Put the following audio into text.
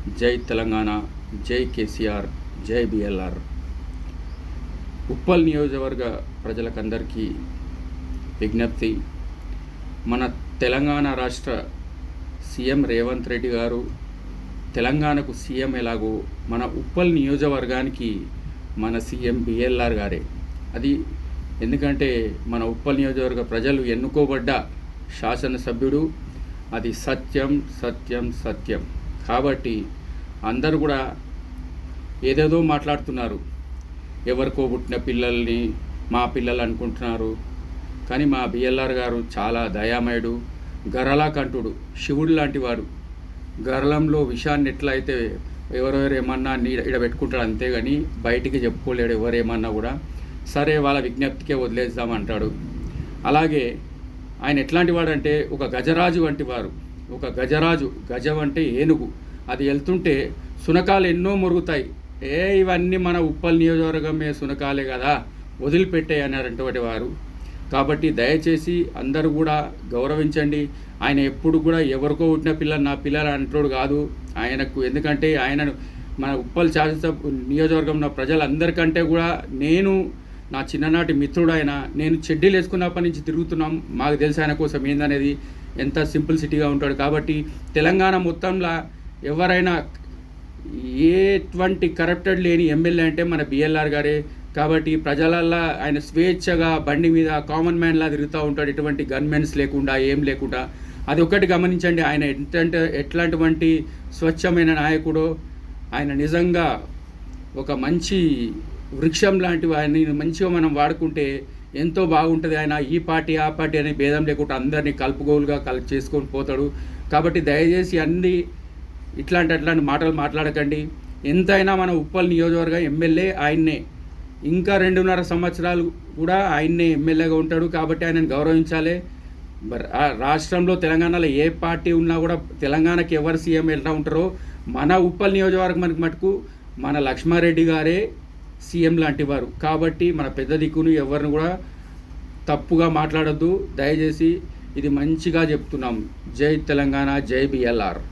జై తెలంగాణ, జై కేసీఆర్, జై బిఎల్ఆర్. ఉప్పల్ నియోజకవర్గ ప్రజలకందరికీ విజ్ఞప్తి. మన తెలంగాణ రాష్ట్ర సీఎం రేవంత్ రెడ్డి గారు తెలంగాణకు సీఎం ఎలాగో మన ఉప్పల్ నియోజకవర్గానికి మన సీఎం బిఎల్ఆర్ గారే. అది ఎందుకంటే మన ఉప్పల్ నియోజకవర్గ ప్రజలు ఎన్నుకోబడ్డ శాసనసభ్యుడు. అది సత్యం సత్యం సత్యం. కాబట్టి అందరూ కూడా ఏదేదో మాట్లాడుతున్నారు. ఎవరికో పుట్టిన పిల్లల్ని మా పిల్లలు అనుకుంటున్నారు. కానీ మా బిఎల్ఆర్ గారు చాలా దయామయుడు, గరళా కంఠుడు, శివుడు లాంటి వాడు. గరళంలో విషాన్ని ఎట్లా అయితే ఎవరెవరు ఏమన్నా ఈడ పెట్టుకుంటాడు, అంతేగాని బయటికి చెప్పుకోలేడు. ఎవరేమన్నా కూడా సరే వాళ్ళ విజ్ఞప్తికే వదిలేద్దామంటాడు. అలాగే ఆయన ఎట్లాంటి వాడంటే ఒక గజరాజు వంటి వారు. ఒక గజరాజు, గజం అంటే ఏనుగు. అది వెళ్తుంటే సునకాలు ఎన్నో మురుగుతాయి. ఇవన్నీ మన ఉప్పల్ నియోజకవర్గమే సునకాలే కదా, వదిలిపెట్టే అన్నటువంటి వారు. కాబట్టి దయచేసి అందరూ కూడా గౌరవించండి. ఆయన ఎప్పుడు కూడా ఎవరికో పుట్టిన పిల్లలు నా పిల్లలు అంటాడు కాదు ఆయనకు. ఎందుకంటే ఆయనను మన ఉప్పల్ శాసనసభ నియోజకవర్గంలో ప్రజలందరికంటే కూడా నేను నా చిన్ననాటి మిత్రుడు ఆయన. నేను చెడ్డీలు వేసుకున్నప్పటి నుంచి తిరుగుతున్నాం. మాకు తెలుసు ఆయన కోసం ఏందనేది, ఎంత సింపుల్సిటీగా ఉంటాడు. కాబట్టి తెలంగాణ మొత్తంలో ఎవరైనా ఎటువంటి కరప్టెడ్ లేని ఎమ్మెల్యే అంటే మన బిఎల్ఆర్ గారే. కాబట్టి ప్రజలల్లో ఆయన స్వేచ్ఛగా బండి మీద కామన్ మ్యాన్లా తిరుగుతూ ఉంటాడు, ఎటువంటి గన్మెన్స్ లేకుండా ఏం లేకుండా. అది ఒక్కటి గమనించండి. ఆయన ఎట్లాంటి స్వచ్ఛమైన నాయకుడో. ఆయన నిజంగా ఒక మంచి వృక్షం లాంటివి. ఆయన్ని మంచిగా మనం వాడుకుంటే ఎంతో బాగుంటుంది. ఆయన ఈ పార్టీ ఆ పార్టీ అనే భేదం లేకుండా అందరినీ కలుపుగోలుగా చేసుకొని పోతాడు. కాబట్టి దయచేసి అన్ని ఇట్లాంటి మాటలు మాట్లాడకండి. ఎంతైనా మన ఉప్పల్ నియోజకవర్గ ఎమ్మెల్యే ఆయన్నే. ఇంకా 2.5 సంవత్సరాలు కూడా ఆయన్నే ఎమ్మెల్యేగా ఉంటాడు. కాబట్టి ఆయనను గౌరవించాలి. రాష్ట్రంలో తెలంగాణలో ఏ పార్టీ ఉన్నా కూడా తెలంగాణకి ఎవరు సీఎం ఎలా ఉంటారో మన ఉప్పల్ నియోజకవర్గం మటుకు మన లక్ష్మారెడ్డి గారే సీఎం లాంటి వారు. కాబట్టి మన పెద్ద దిక్కును ఎవరిని కూడా తప్పుగా మాట్లాడొద్దు దయచేసి. ఇది మంచిగా చెప్తున్నాం. జై తెలంగాణ, జై బిఎల్ఆర్.